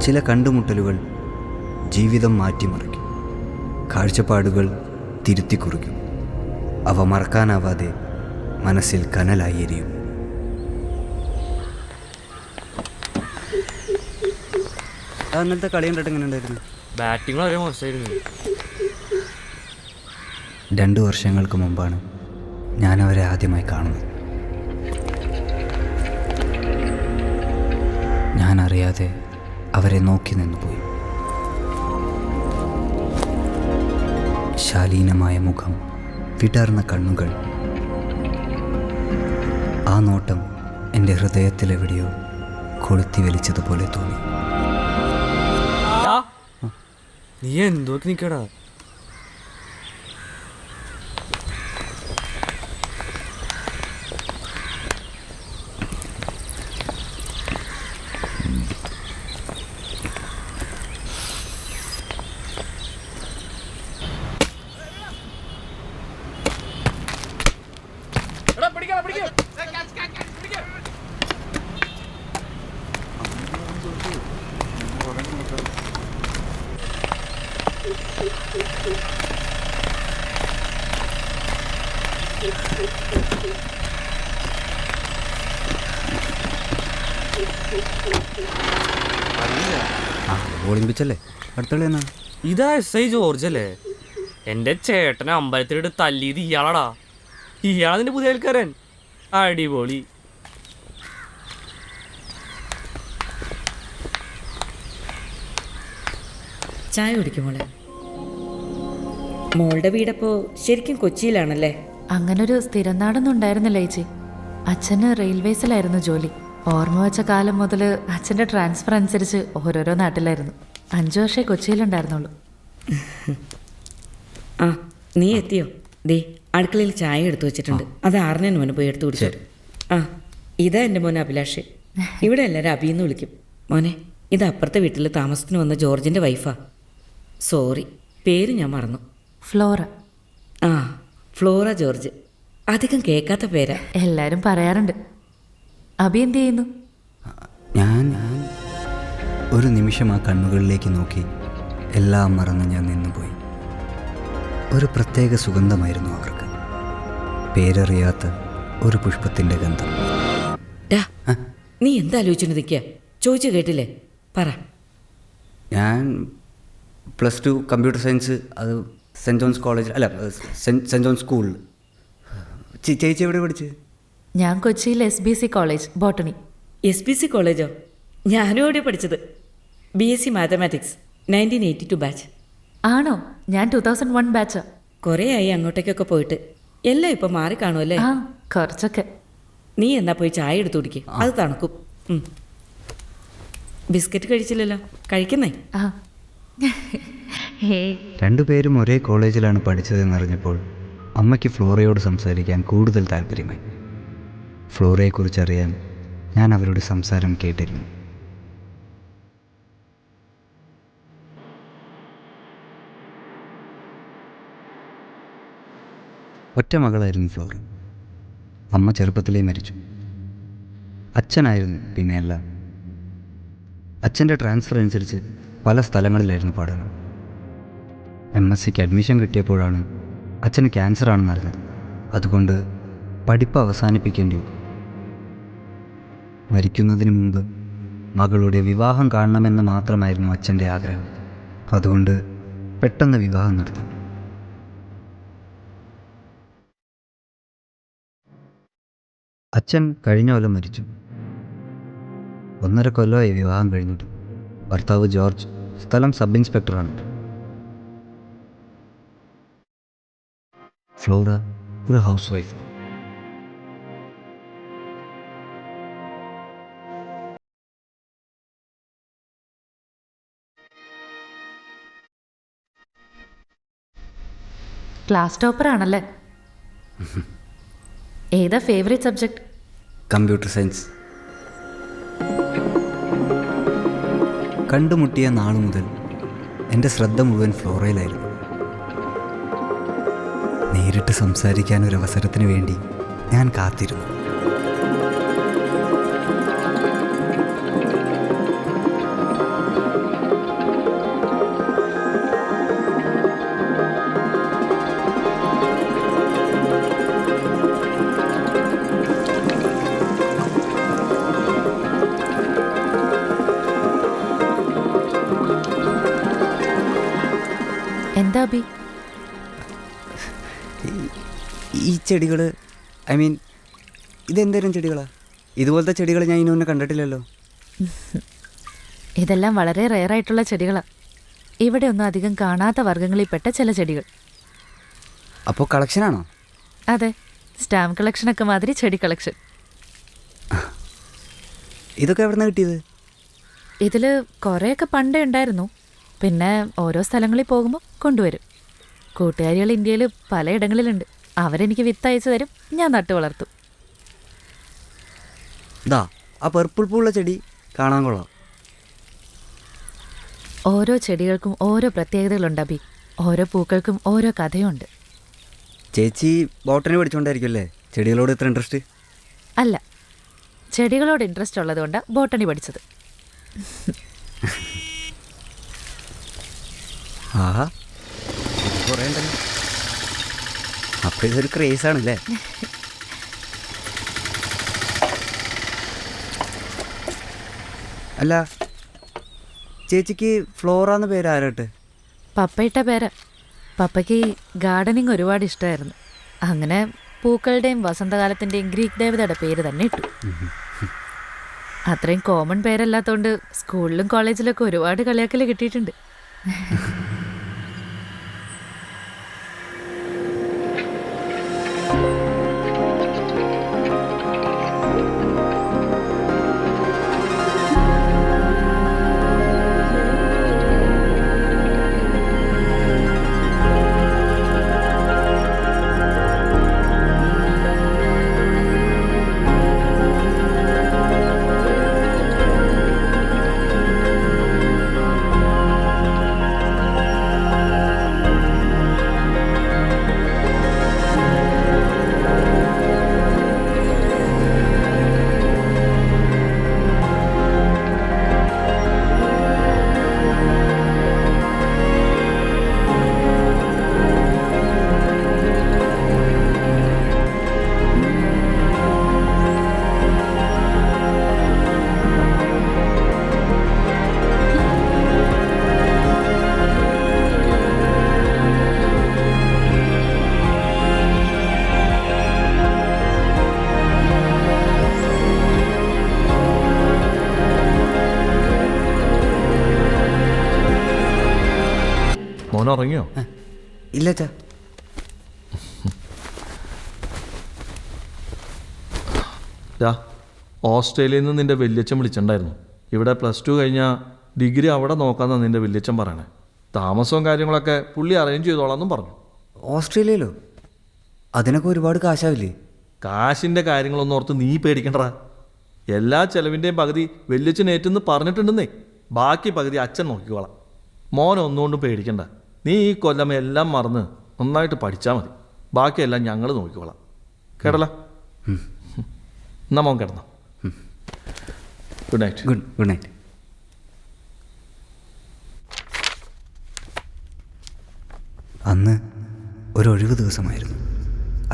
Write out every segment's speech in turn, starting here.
ചില കണ്ടുമുട്ടലുകൾ ജീവിതം മാറ്റിമറിക്കും, കാഴ്ചപ്പാടുകൾ തിരുത്തിക്കുറിക്കും. അവ മറക്കാനാവാതെ മനസ്സിൽ കനലായി എരിയും. അന്നത്തെ കളി കണ്ടിട്ട് എങ്ങനെ ഉണ്ടായിരുന്നു? ബാറ്റിംഗ് വളരെ മോശമായിരുന്നു. 2 വർഷങ്ങൾക്ക് മുമ്പാണ് ഞാൻ അവരെ ആദ്യമായി കാണുന്നത്. ഞാൻ അറിയാതെ അവരെ നോക്കി നിന്നുപോയി. ശാലീനമായ മുഖം, വിടർന്ന കണ്ണുകൾ. ആ നോട്ടം എൻ്റെ ഹൃദയത്തിലെവിടെയോ കൊളുത്തി വലിച്ചതുപോലെ തോന്നി. നീ എന്തോക്കി നിൽക്കടാ? ഒളിമ്പിച്ചല്ലേ അടുത്ത കളി എന്നാ? ഇതാ SI ജോർജ് അല്ലേ? എൻ്റെ ചേട്ടനെ അമ്പലത്തിലിട്ട് തല്ലിയത് ഇയാളാടാ. ഇയാളതിൻ്റെ പുതിയ ആൾക്കാരൻ. അടിപൊളി. ചായ കുടിക്കും മോളെ. മോളുടെ വീടപ്പോ ശരിക്കും കൊച്ചിയിലാണല്ലേ? അങ്ങനൊരു സ്ഥിരം നാടൊന്നും ഉണ്ടായിരുന്നില്ല ചേച്ചി. അച്ഛന് റെയിൽവേസിലായിരുന്നു ജോലി. ഓർമ്മ വെച്ച കാലം മുതൽ അച്ഛൻ്റെ ട്രാൻസ്ഫർ അനുസരിച്ച് ഓരോരോ നാട്ടിലായിരുന്നു. 5 വർഷമേ കൊച്ചിയിലുണ്ടായിരുന്നുള്ളൂ. ആ, നീ എത്തിയോ? ദേ അടുക്കളയിൽ ചായ എടുത്തു വെച്ചിട്ടുണ്ട്. അത് 6 മോനെ പോയി എടുത്തു കുടിച്ചു. ആ, ഇതാ എൻ്റെ മോനെ അഭിലാഷ്. ഇവിടെ എല്ലാവരും അഭിയെന്ന് വിളിക്കും. മോനെ, ഇത് അപ്പുറത്തെ വീട്ടിൽ താമസത്തിന് വന്ന ജോർജിൻ്റെ വൈഫാ. സോറി, പേര് ഞാൻ മറന്നു. ഫ്ലോറ. ആ, ഫ്ലോറ ജോർജ്. അധികം കേൾക്കാത്ത പേരാ. എല്ലാവരും പറയാറുണ്ട്. അഭി എന്ത് ചെയ്യുന്നു? ഞാൻ ഒരു നിമിഷം ആ കണ്ണുകളിലേക്ക് നോക്കി എല്ലാം മറന്ന് ഞാൻ നിന്നുപോയി. ഒരു പ്രത്യേക സുഗന്ധമായിരുന്നു അവർക്ക്. പേരറിയാത്ത ഒരു പുഷ്പത്തിൻ്റെ ഗന്ധം. ഡാ, നീ എന്താലോചിച്ചു നിൽക്കുക? ചോദിച്ചു കേട്ടില്ലേ? പറ. ഞാൻ +2 കമ്പ്യൂട്ടർ സയൻസ്. അത് സെൻറ്റ് ജോൺസ് കോളേജ്, അല്ല സെൻറ്റ് ജോൺസ് സ്കൂളിൽ. ചേച്ചി എവിടെ പഠിച്ചത്? ഞാൻ കൊച്ചിയിൽ SBC കോളേജ് ബോട്ടണി. SBC കോളേജോ? ഞാനും അവിടെ പഠിച്ചത്. BSc mathematics 1982 batch. ആണോ? ഞാൻ 2001 ബാച്ചാ. കുറേ ആയി അങ്ങോട്ടേക്കൊക്കെ പോയിട്ട്. എല്ലാം ഇപ്പം മാറിക്കാണുമല്ലേ? ആ, കുറച്ചൊക്കെ. നീ എന്നാ പോയി ചായ എടുത്തു കുടിക്കുക, അത് തണുക്കും. ബിസ്ക്കറ്റ് കഴിച്ചില്ലല്ലോ, കഴിക്കുന്നേ? ആ. രണ്ടുപേരും ഒരേ കോളേജിലാണ് പഠിച്ചതെന്നറിഞ്ഞപ്പോൾ അമ്മയ്ക്ക് ഫ്ലോറയോട് സംസാരിക്കാൻ കൂടുതൽ താല്പര്യമായി. ഫ്ലോറയെക്കുറിച്ചറിയാൻ ഞാൻ അവരുടെ സംസാരം കേട്ടിരുന്നു. ഒറ്റ മകളായിരുന്നു ഫ്ലോറ. അമ്മ ചെറുപ്പത്തിലേ മരിച്ചു. അച്ഛനായിരുന്നു പിന്നെയെല്ലാം. അച്ഛൻ്റെ ട്രാൻസ്ഫർ അനുസരിച്ച് പല സ്ഥലങ്ങളിലായിരുന്നു പഠനം. MScക്ക് അഡ്മിഷൻ കിട്ടിയപ്പോഴാണ് അച്ഛന് ക്യാൻസർ ആണെന്ന് അറിഞ്ഞത്. അതുകൊണ്ട് പഠിപ്പ് അവസാനിപ്പിക്കേണ്ടി വന്നു. മരിക്കുന്നതിന് മുമ്പ് മകളുടെ വിവാഹം കാണണമെന്ന് മാത്രമായിരുന്നു അച്ഛൻ്റെ ആഗ്രഹം. അതുകൊണ്ട് പെട്ടെന്ന് വിവാഹം നടത്തി. അച്ഛൻ കഴിഞ്ഞ കൊല്ലം മരിച്ചു. 1.5 കൊല്ലമായി വിവാഹം കഴിഞ്ഞിട്ട്. ഭർത്താവ് ജോർജ്, സ്ഥലം സബ് ഇൻസ്പെക്ടറാണ്. ഫ്ലോറ ഒരു ഹൗസ് വൈഫ്. ക്ലാസ് ടോപ്പർ ആണല്ലേ? ഏതാ ഫേവറേറ്റ് സബ്ജക്ട്? Computer science. കണ്ടുമുട്ടിയ നാളു മുതൽ എൻ്റെ ശ്രദ്ധ മുഴുവൻ ഫ്ലോറയിലായിരുന്നു. നേരിട്ട് സംസാരിക്കാനൊരവസരത്തിന് വേണ്ടി ഞാൻ കാത്തിരുന്നു. ചെടികൾ, ഐ മീൻ ഇതെന്തേലും ചെടികളാണ്? ഇതുപോലത്തെ ചെടികൾ ഞാൻ ഇനി മുന്നേ കണ്ടിട്ടില്ലല്ലോ. ഇതെല്ലാം വളരെ റെയറായിട്ടുള്ള ചെടികളാണ്. ഇവിടെ ഒന്നും അധികം കാണാത്ത വർഗ്ഗങ്ങളിൽപ്പെട്ട ചില ചെടികൾ. അപ്പോൾ കളക്ഷനാണോ? അതെ, സ്റ്റാമ്പ് കളക്ഷനൊക്കെ മാതിരി ചെടി കളക്ഷൻ. ഇതൊക്കെ എവിടെ നിന്ന് കിട്ടിയത്? ഇതിൽ കുറേയൊക്കെ പണ്ടേ ഉണ്ടായിരുന്നു. പിന്നെ ഓരോ സ്ഥലങ്ങളിൽ പോകുമ്പോൾ കൊണ്ടുവരും. കൂട്ടുകാരികൾ ഇന്ത്യയിൽ പലയിടങ്ങളിലുണ്ട്. അവരെനിക്ക് വിത്ത് അയച്ചു തരും, ഞാൻ നട്ടു വളർത്തും. ഇതാ ആ പർപ്പിൾ പൂള്ള ചെടി കാണാൻ കൊള്ളാം. ഓരോ ചെടികൾക്കും ഓരോ പ്രത്യേകതകളുണ്ട് അബി. ഓരോ പൂക്കൾക്കും ഓരോ കഥയുണ്ട്. ചേച്ചി ബോട്ടണി പഠിച്ചുകൊണ്ടായിരിക്കും അല്ലേ ചെടികളോട് ഇത്ര ഇൻട്രസ്റ്റ്? അല്ല, ചെടികളോട് ഇൻട്രസ്റ്റ് ഉള്ളതുകൊണ്ടാണ് ബോട്ടണി പഠിച്ചത്. ആഹാ, ഇത് കുറേ ഉണ്ടല്ലോ. അപ്പോൾ ഇതൊരു ക്രേസാണല്ലേ? അല്ല, ചേച്ചിക്ക് ഫ്ലോറാന്ന് പേര് ആരാട്ട്? പപ്പയിട്ട പേര്. പപ്പയ്ക്ക് ഗാർഡനിങ് ഒരുപാട് ഇഷ്ടമായിരുന്നു. അങ്ങനെ പൂക്കളുടെയും വസന്തകാലത്തിൻ്റെയും ഗ്രീക്ക് ദേവതയുടെ പേര് തന്നെ ഇട്ടു. അത്രയും കോമൺ പേരല്ലാത്തതുകൊണ്ട് സ്കൂളിലും കോളേജിലൊക്കെ ഒരുപാട് കളിയാക്കൽ കിട്ടിയിട്ടുണ്ട്. മോൻ ഉറങ്ങിയോ? ഇല്ല അച്ഛാ. ഓസ്ട്രേലിയയിൽ നിന്ന് നിൻ്റെ വല്യച്ഛൻ വിളിച്ചിട്ടുണ്ടായിരുന്നു. ഇവിടെ +2 കഴിഞ്ഞാൽ ഡിഗ്രി അവിടെ നോക്കാമെന്നാണ് നിൻ്റെ വല്യച്ഛൻ പറയണേ. താമസവും കാര്യങ്ങളൊക്കെ പുള്ളി അറേഞ്ച് ചെയ്തോളാമെന്നും പറഞ്ഞു. ഓസ്ട്രേലിയയിലോ? അതിനൊക്കെ ഒരുപാട് കാശാവില്ലേ? കാശിൻ്റെ കാര്യങ്ങളൊന്നും ഓർത്ത് നീ പേടിക്കണ്ടടാ. എല്ലാ ചെലവിൻ്റെയും പകുതി വല്യച്ഛൻ ഏറ്റെന്ന് പറഞ്ഞിട്ടുണ്ടെന്നേ. ബാക്കി പകുതി അച്ഛൻ നോക്കിക്കോളാം. മോൻ ഒന്നുകൊണ്ടും പേടിക്കണ്ട. നീ ഈ കൊല്ലം എല്ലാം മറന്ന് നന്നായിട്ട് പഠിച്ചാൽ മതി. ബാക്കിയെല്ലാം ഞങ്ങൾ നോക്കിക്കോളാം. കേട്ടല്ല? എന്നാ മോൻ കിടന്നോ. Good night. Good night. അന്ന് ഒരൊഴിവ് ദിവസമായിരുന്നു.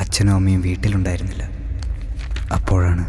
അച്ഛനും അമ്മയും വീട്ടിലുണ്ടായിരുന്നില്ല. അപ്പോഴാണ്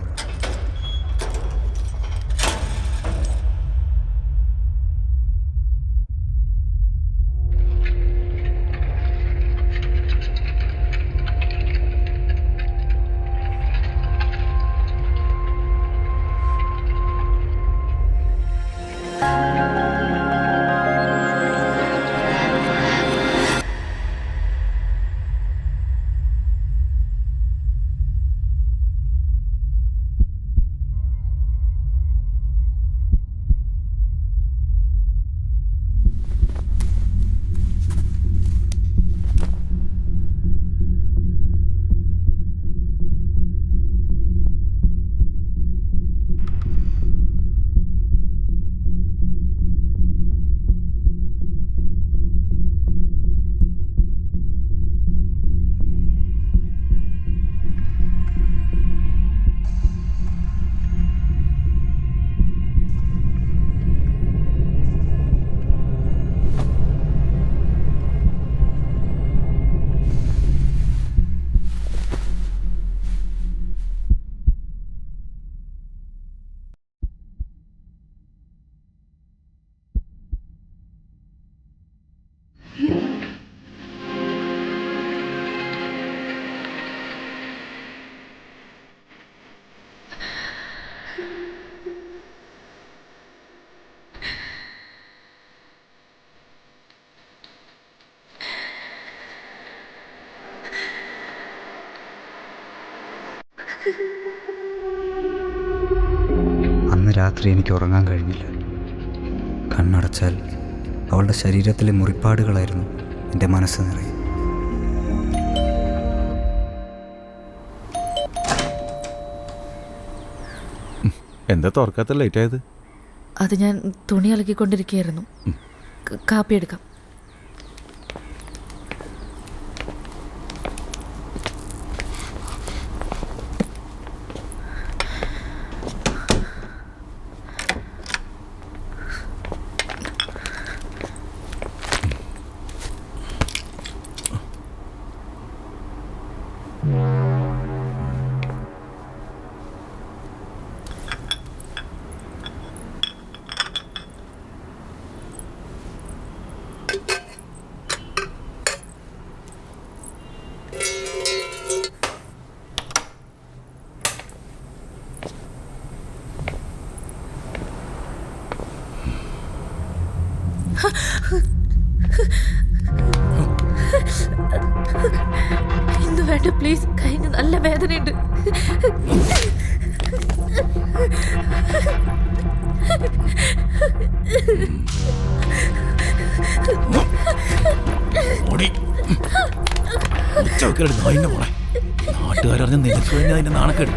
അന്ന് രാത്രി എനിക്ക് ഉറങ്ങാൻ കഴിഞ്ഞില്ല. കണ്ണടച്ചാൽ അവളുടെ ശരീരത്തിലെ മുറിപ്പാടുകളായിരുന്നു എൻ്റെ മനസ്സ് നിറയെ. എന്താ തുറക്കാത്ത ലേറ്റ് ആയത്? അത് ഞാൻ തുണി അലക്കിക്കൊണ്ടിരിക്കുകയായിരുന്നു. കാപ്പി എടുക്കാം. ഇന്ന് വേണ്ട പ്ലീസ്, കൈന് നല്ല വേദനയുണ്ട്. നാട്ടുകാരറിഞ്ഞ നിനക്ക് തന്നെ അതിന്റെ നാണക്കേട്.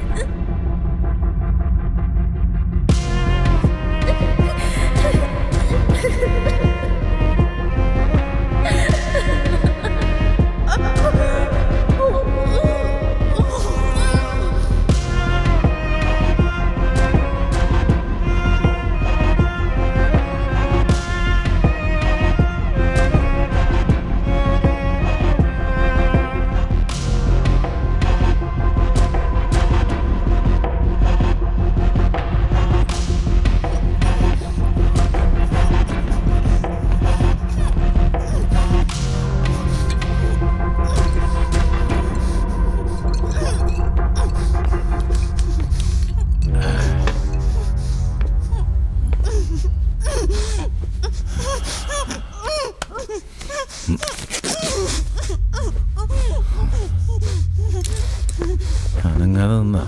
അനങ്ങാതെ നിന്നാ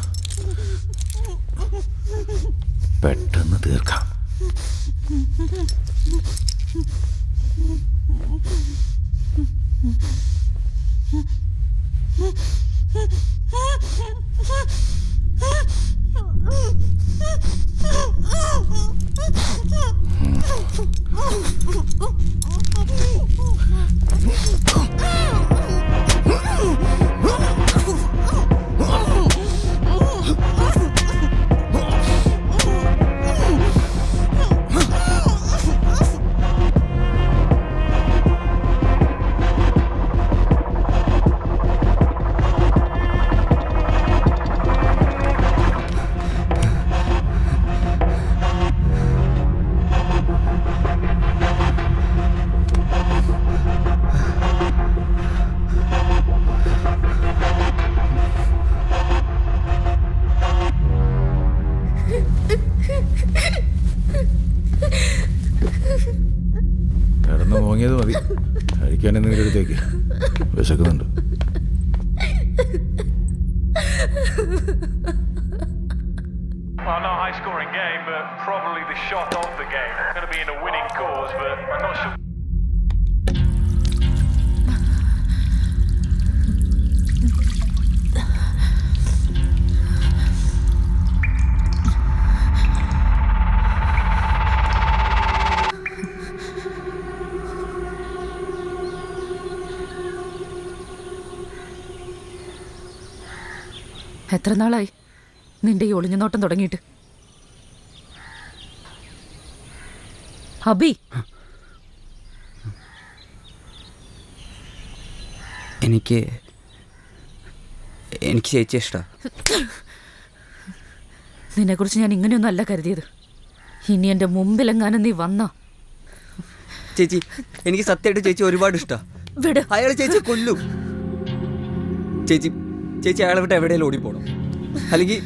പെട്ടെന്ന് തീർക്കാം. കിടന്ന് മോങ്ങിയത് മതി, കഴിക്കാൻ എന്തെങ്കിലും എടുത്തേക്ക്. വിശക്കുന്നുണ്ട്. Well, not a high-scoring game, but probably the shot of the game. Going to be in a winning cause, but I'm not sure. എത്ര നാളായി നിന്റെ ഈ ഒളിഞ്ഞു നോട്ടം തുടങ്ങിയിട്ട്? അബി, എനിക്ക് ചേച്ചി ഇഷ്ടമാണ്. നിന്നെക്കുറിച്ച് ഞാൻ ഇങ്ങനെയൊന്നും അല്ല കരുതിയത്. ഇനി എൻ്റെ മുമ്പിലെങ്ങാനും നീ വന്നോ? ചേച്ചി, എനിക്ക് സത്യമായിട്ട് ചേച്ചി ഒരുപാട് ഇഷ്ടമാണ്. വിട്. അയാൾ ചേച്ചി കൊല്ലും. ചേച്ചി അയാളെ വിട്ട് എവിടെയെങ്കിലും ഓടിപ്പോണം. അല്ലെങ്കിൽ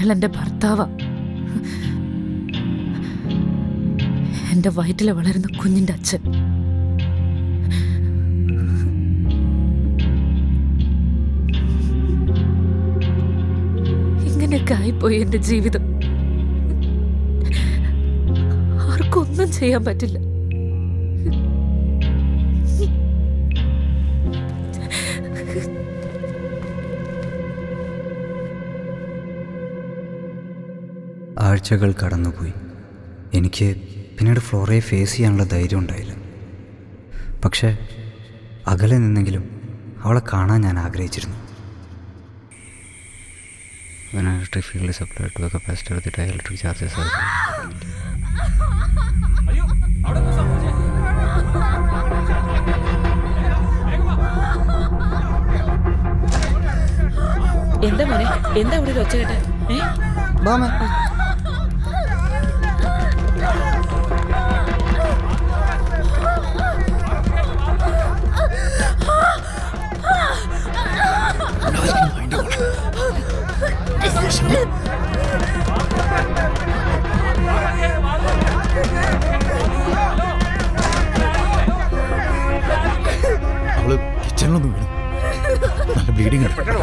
അയാൾ എൻ്റെ ഭർത്താവാ. എൻ്റെ വയറ്റിൽ വളരുന്ന കുഞ്ഞിൻ്റെ അച്ഛൻ. ഇങ്ങനെയൊക്കെ ആയിപ്പോയി എൻ്റെ ജീവിതം. ആർക്കൊന്നും ചെയ്യാൻ പറ്റില്ല. ആഴ്ചകൾ കടന്നുപോയി. എനിക്ക് പിന്നീട് ഫ്ലോറയെ ഫേസ് ചെയ്യാനുള്ള ധൈര്യം ഉണ്ടായില്ല. പക്ഷേ അകലെ നിന്നെങ്കിലും അവളെ കാണാൻ ഞാൻ ആഗ്രഹിച്ചിരുന്നു. When an electric field is applied to a capacitor, the dielectric charges are എന്താ മോനെ, എന്താ അവിടെ ഒരു ഒച്ച കേട്ടെ? അവള് കിച്ചണിലൊന്നും വീണു. നല്ല ബ്ലീഡിങ് ഹോസ്പിറ്റലിൽ.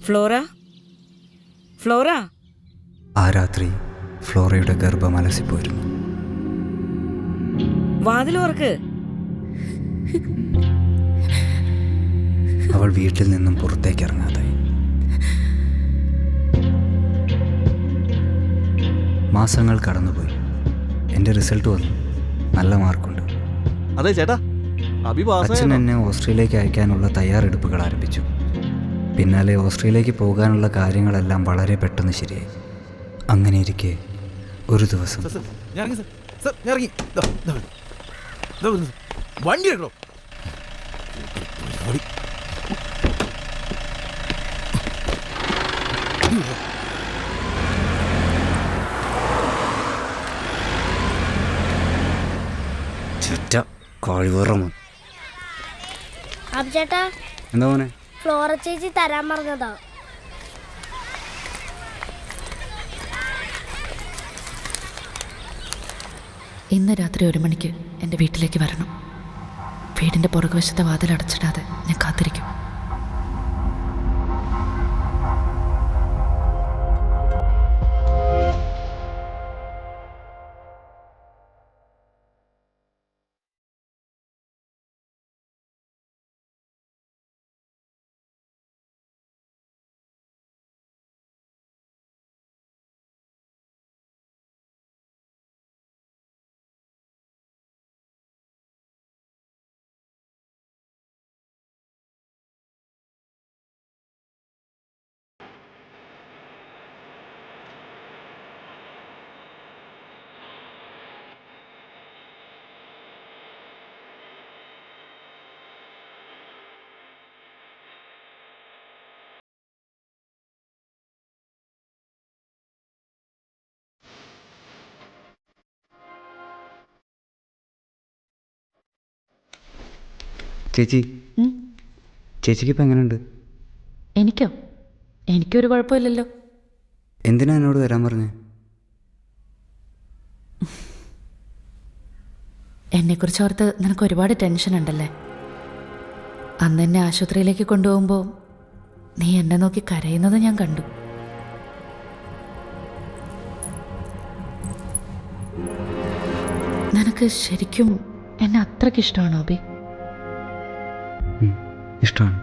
Flora, Flora. ആ രാത്രി ഫ്ലോറയുടെ ഗർഭം അലസിപ്പോയിരുന്നു. വാതിലോർക്ക്. അവൾ വീട്ടിൽ നിന്നും പുറത്തേക്ക് ഇറങ്ങാതായി. മാസങ്ങൾ കടന്നുപോയി. എൻ്റെ റിസൾട്ട് വന്നു. നല്ല മാർക്കുണ്ട്. അതെ ചേട്ടാ, അച്ഛൻ എന്നെ ഓസ്ട്രേലിയയിലേക്ക് അയക്കാനുള്ള തയ്യാറെടുപ്പുകൾ ആരംഭിച്ചു. പിന്നാലെ ഓസ്ട്രേലിയയിലേക്ക് പോകാനുള്ള കാര്യങ്ങളെല്ലാം വളരെ പെട്ടെന്ന് ശരിയായി. അങ്ങനെയിരിക്കെ ഒരു ദിവസം വണ്ടി എടുക്കണോ? ചുറ്റ കഴിവറമോ. അബ്ചേട്ടാ, എന്താ മോനെ? ഫ്ലോറ ചേച്ചി തരാൻ പറഞ്ഞതാ. ഇന്ന് രാത്രി 1 മണിക്ക് എൻ്റെ വീട്ടിലേക്ക് വരണം. വീടിൻ്റെ പുറകുവശത്തെ വാതിൽ അടച്ചിടാതെ ഞാൻ കാത്തിരിക്കും. ചേച്ചിക്ക് ഇപ്പം എങ്ങനെയുണ്ട്? എനിക്കൊരു കുഴപ്പമില്ലല്ലോ. എന്തിനാ എന്നോട് വരാൻ പറഞ്ഞേ? എന്നെക്കുറിച്ച് ഓർത്ത് നിനക്ക് ഒരുപാട് ടെൻഷൻ ഉണ്ടല്ലേ. അന്ന് എന്നെ ആശുപത്രിയിലേക്ക് കൊണ്ടുപോകുമ്പോൾ നീ എന്നെ നോക്കി കരയുന്നത് ഞാൻ കണ്ടു. നിനക്ക് ശരിക്കും എന്നെ അത്രയ്ക്ക് ഇഷ്ടമാണോ അബി? ഇഷ്ടമാണ്.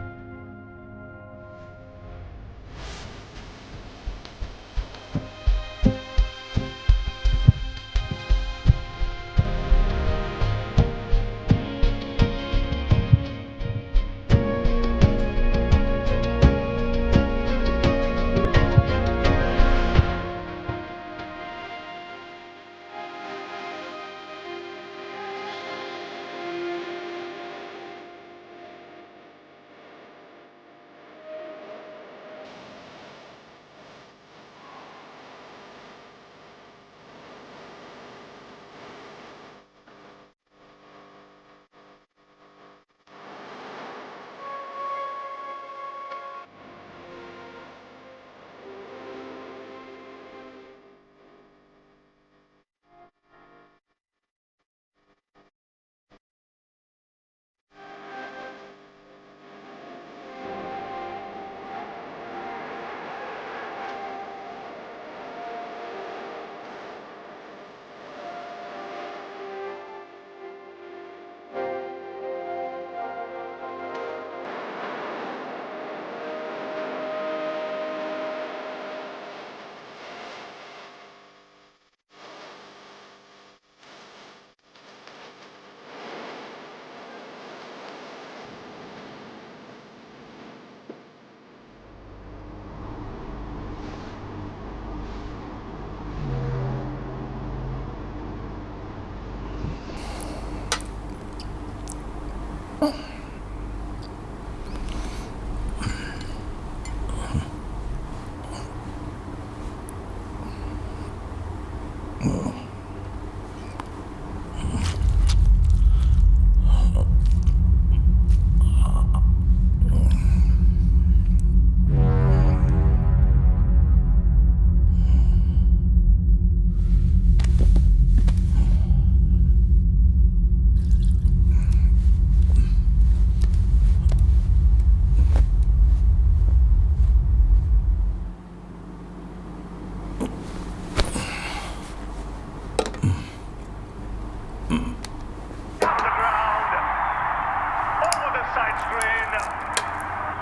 outside screen.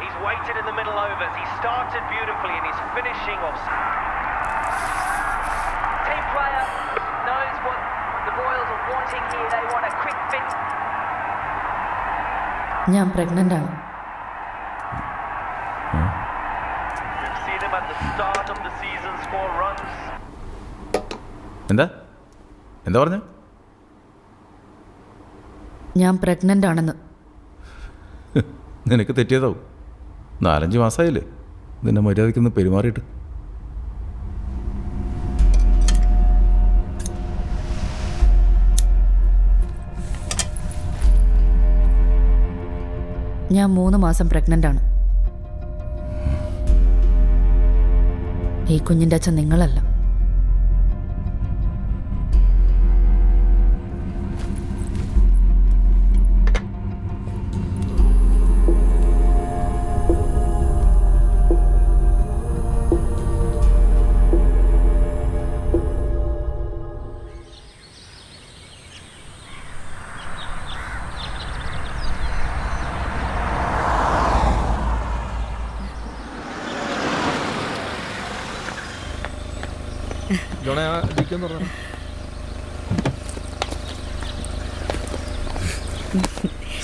He's waited in the middle overs. He started beautifully and he's finishing off. Team player knows what the Royals are wanting here. They want a quick fix. ഞാൻ പ്രഗ്നൻ്റ് ആണ്. We've seen him at the start of the season score runs. എന്താ എന്താ പറഞ്ഞ? ഞാൻ pregnant ആണെന്ന്. നിനക്ക് തെറ്റിയതാവും. 4-5 മാസമായില്ലേ നിന്നെ മര്യാദയ്ക്കൊന്ന് പെരുമാറിയിട്ട്. ഞാൻ 3 മാസം പ്രഗ്നൻ്റ് ആണ്. ഈ കുഞ്ഞിൻ്റെ അച്ഛൻ നിങ്ങളല്ല. ജോണേ ആ ഇരിക്കെന്ന് പറഞ്ഞു.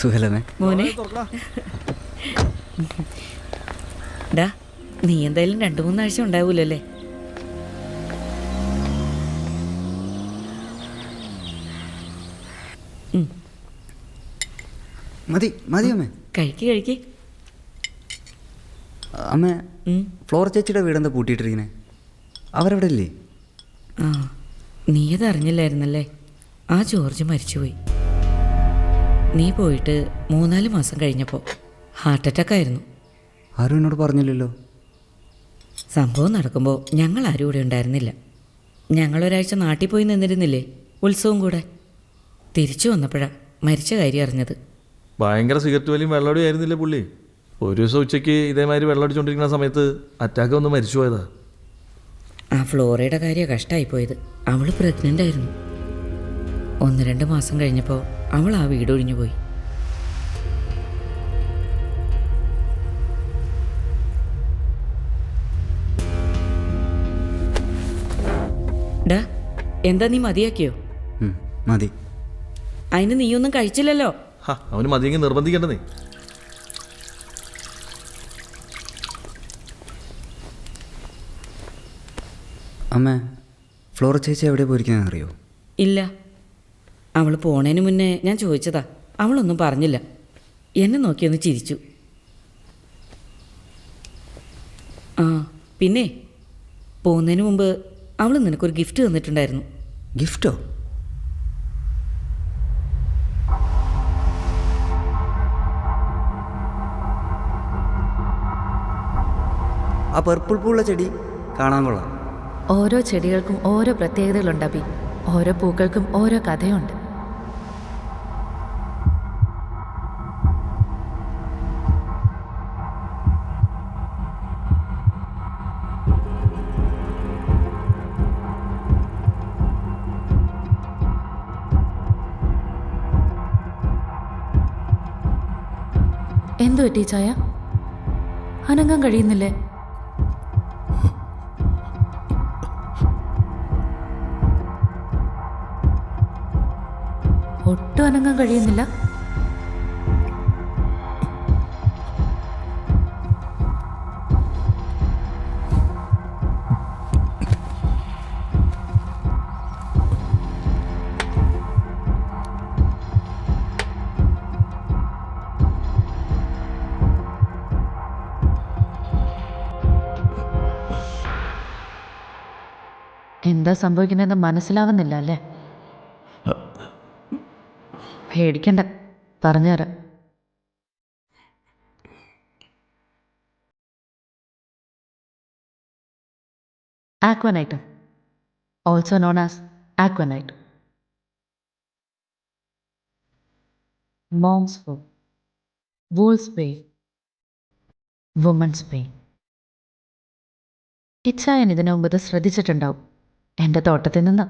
സുഹലമേ, മോനെ തുറക്കടാ. ഡാ, നീ എന്തായാലും 2-3 ആഴ്ച ഉണ്ടാവൂലല്ലേ? മതി മതി അമ്മേ. കഴിക്ക്. അമ്മേ, ഫ്ലോർ ചേച്ചിയുടെ വീടെന്താ പൂട്ടിയിട്ടിരിക്കണേ? അവരവിടെ ഇല്ലേ? ആ, നീ അത് അറിഞ്ഞില്ലായിരുന്നല്ലേ? ആ ജോർജ് മരിച്ചുപോയി. നീ പോയിട്ട് 3-4 മാസം കഴിഞ്ഞപ്പോൾ ഹാർട്ട് അറ്റാക്ക് ആയിരുന്നു. ആരും എന്നോട് പറഞ്ഞില്ലല്ലോ. സംഭവം നടക്കുമ്പോൾ ഞങ്ങൾ ആരും ഇവിടെ ഉണ്ടായിരുന്നില്ല. ഞങ്ങളൊരാഴ്ച നാട്ടിൽ പോയി നിന്നിരുന്നില്ലേ, ഉത്സവം കൂടെ. തിരിച്ചു വന്നപ്പോഴാണ് മരിച്ച കാര്യം അറിഞ്ഞത്. ഭയങ്കര സിഗരറ്റ് വലിയും വെള്ളമടി ആയിരുന്നില്ലേ പുള്ളി? ഒരു ദിവസം ഉച്ചയ്ക്ക് ഇതേമാതിരി വെള്ളമടിച്ചുകൊണ്ടിരിക്കുന്ന സമയത്ത് അറ്റാക്ക് വന്ന് മരിച്ചു പോയതാ. ആ ഫ്ലോറയുടെ കാര്യം കഷ്ടമായിപ്പോയത്. അവൾ പ്രഗ്നൻ്റ് ആയിരുന്നു. 1-2 മാസം കഴിഞ്ഞപ്പോൾ അവൾ ആ വീട് ഒഴിഞ്ഞു പോയി. ഡാ, എന്താ നീ മതിയാക്കിയോ? മതി. അതിന് നീയൊന്നും കഴിച്ചില്ലല്ലോ. അവന് മതിയെങ്കിൽ നിർബന്ധിക്കേണ്ടതേ. അമ്മ, ഫ്ലോർ ചേച്ചി എവിടെ പോയിരിക്കുന്നതെന്ന് അറിയോ? ഇല്ല, അവൾ പോണേന് മുന്നേ ഞാൻ ചോദിച്ചതാ. അവളൊന്നും പറഞ്ഞില്ല. എന്നെ നോക്കിയൊന്ന് ചിരിച്ചു. ആ, പിന്നെ പോകുന്നതിന് മുമ്പ് അവൾ നിനക്കൊരു ഗിഫ്റ്റ് തന്നിട്ടുണ്ടായിരുന്നു. ഗിഫ്റ്റോ? ആ പർപ്പിൾ പൂള്ള ചെടി കാണാൻ കൊള്ളാം. ഓരോ ചെടികൾക്കും ഓരോ പ്രത്യേകതകളുണ്ട് അബി. ഓരോ പൂക്കൾക്കും ഓരോ കഥയുണ്ട്. എന്തു പറ്റി ചായ? അനങ്ങാൻ കഴിയുന്നില്ലേ? ഒട്ടും അനങ്ങാൻ കഴിയുന്നില്ല. എന്താ സംഭവിക്കുന്നതെന്ന് മനസ്സിലാവുന്നില്ല അല്ലേ? പേടിക്കണ്ട, പറഞ്ഞുതരാം. Aconite, also known as aconite. Mom's pain, wools pain, woman's pain. ഇച്ഛായൻ ഇതിനു മുമ്പ് ഇത് ശ്രദ്ധിച്ചിട്ടുണ്ടാവും. എൻ്റെ തോട്ടത്തിൽ നിന്ന്.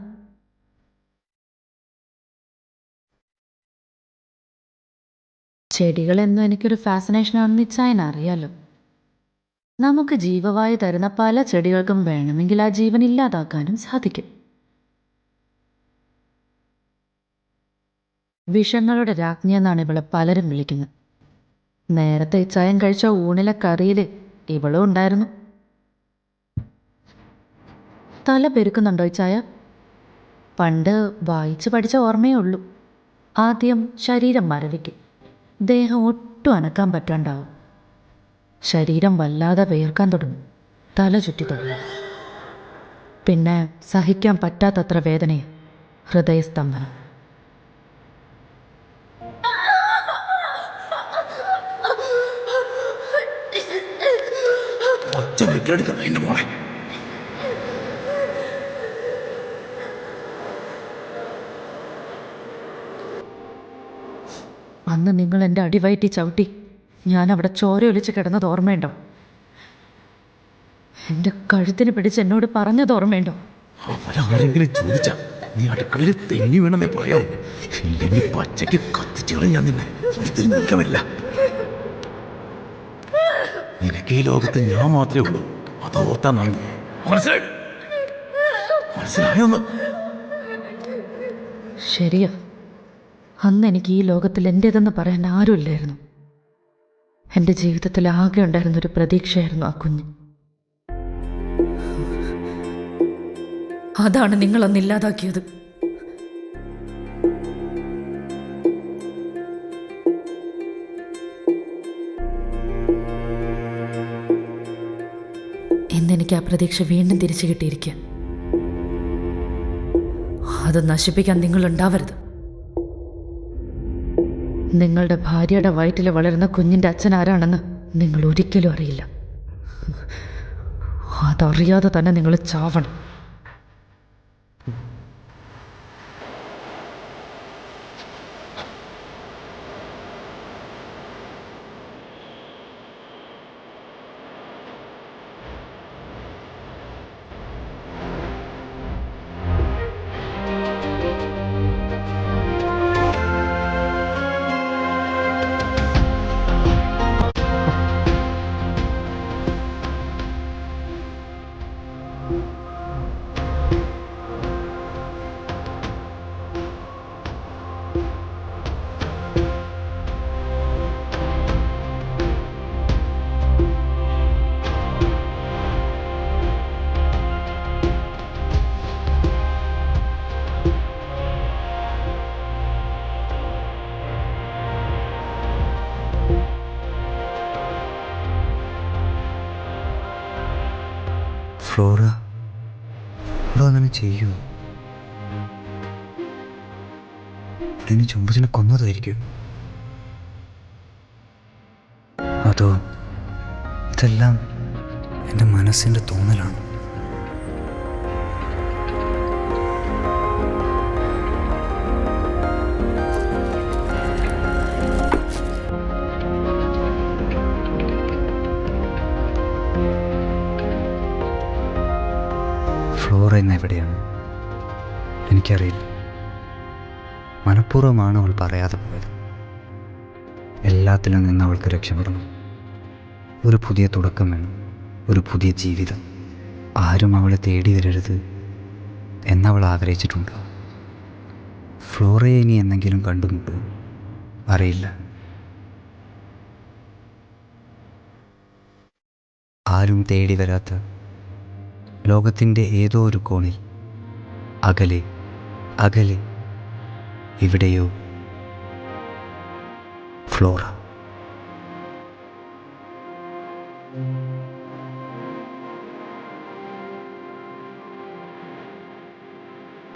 ചെടികളെന്നും എനിക്കൊരു ഫാസിനേഷനാണെന്ന് ഇച്ചായന അറിയാലോ. നമുക്ക് ജീവവായു തരുന്ന പല ചെടികൾക്കും വേണമെങ്കിൽ ആ ജീവൻ ഇല്ലാതാക്കാനും സാധിക്കും. വിഷങ്ങളുടെ രാജ്ഞി എന്നാണ് ഇവളെ പലരും വിളിക്കുന്നത്. നേരത്തെ ഇച്ചായൻ കഴിച്ച ഊണിലെ കറിയിൽ ഇവളും ഉണ്ടായിരുന്നു. തല പെരുക്കുന്നുണ്ടോ ഇച്ചായ? പണ്ട് വായിച്ച് പഠിച്ച ഓർമ്മയേ ഉള്ളൂ. ആദ്യം ശരീരം മരവിക്കും, ദേഹം ഒട്ടും അനക്കാൻ പറ്റാണ്ടാവും, ശരീരം വല്ലാതെ വിയർക്കാൻ തുടങ്ങും, തല ചുറ്റി തുടങ്ങും, പിന്നെ സഹിക്കാൻ പറ്റാത്തത്ര വേദനയും, ഹൃദയസ്തംഭനം. അന്ന് നിങ്ങൾ എൻ്റെ അടിവയറ്റി ചവിട്ടി ഞാൻ അവിടെ ചോര ഒലിച്ച് കിടന്നത് ഓർമ്മയുണ്ടോ? എൻ്റെ കഴുത്തിന് പിടിച്ച് എന്നോട് പറഞ്ഞത് ഓർമ്മയുണ്ടോ? അവരാരെങ്കിലും ചോദിച്ചാ നീ അടുക്കളയിൽ തെന്നി വീണെന്നേ പറയാം. ഇല്ലെങ്കിൽ പച്ചയ്ക്ക് കത്തിച്ചു ഞാൻ നിന്നെ നിൽക്കമില്ല. നിനക്ക് ഈ ലോകത്ത് ഞാൻ മാത്രമേ ഉള്ളൂ, അത് ഓർത്താ നന്ദി. മനസ്സിലായോന്ന്? ശരിയാ, അന്ന് എനിക്ക് ഈ ലോകത്തിൽ എൻ്റേതെന്ന് പറയാൻ ആരുമില്ലായിരുന്നു. എൻ്റെ ജീവിതത്തിൽ ആകെ ഉണ്ടായിരുന്നൊരു പ്രതീക്ഷയായിരുന്നു ആ കുഞ്ഞ്. അതാണ് നിങ്ങളൊന്ന് ഇല്ലാതാക്കിയത്. ഇന്നെനിക്ക് ആ പ്രതീക്ഷ വീണ്ടും തിരിച്ചു കിട്ടിയിരിക്കുക. അത് നശിപ്പിക്കാൻ നിങ്ങളുണ്ടാവരുത്. നിങ്ങളുടെ ഭാര്യയുടെ വയറ്റിൽ വളരുന്ന കുഞ്ഞിൻ്റെ അച്ഛൻ ആരാണെന്ന് നിങ്ങൾ ഒരിക്കലും അറിയില്ല. അതറിയാതെ തന്നെ നിങ്ങൾ ചാവണം. ഫ്ലോറ, ഇവിടെ അങ്ങനെ ചെയ്യൂ? ഇതിന് ചുംബിച്ചിനെ കൊന്നതായിരിക്കും. അതോ ഇതെല്ലാം എൻ്റെ മനസ്സിൻ്റെ തോന്നലാണ്? ഫ്ലോറ ഇന്ന് എവിടെയാണ്? എനിക്കറിയില്ല. മനഃപൂർവ്വമാണ് അവൾ പറയാതെ പോയത്. എല്ലാത്തിലും നിന്ന് അവൾക്ക് രക്ഷപ്പെടണം. ഒരു പുതിയ തുടക്കം വേണം, ഒരു പുതിയ ജീവിതം. ആരും അവളെ തേടി വരരുത് എന്നവൾ ആഗ്രഹിച്ചിട്ടുണ്ട്. ഫ്ലോറയെ ഇനി എന്നെങ്കിലും കണ്ടുമുട്ടും അറിയില്ല. ആരും തേടി വരാത്ത ലോകത്തിൻ്റെ ഏതോ ഒരു കോണിൽ, അകലെ അകലെ എവിടെയോ ഫ്ലോറ.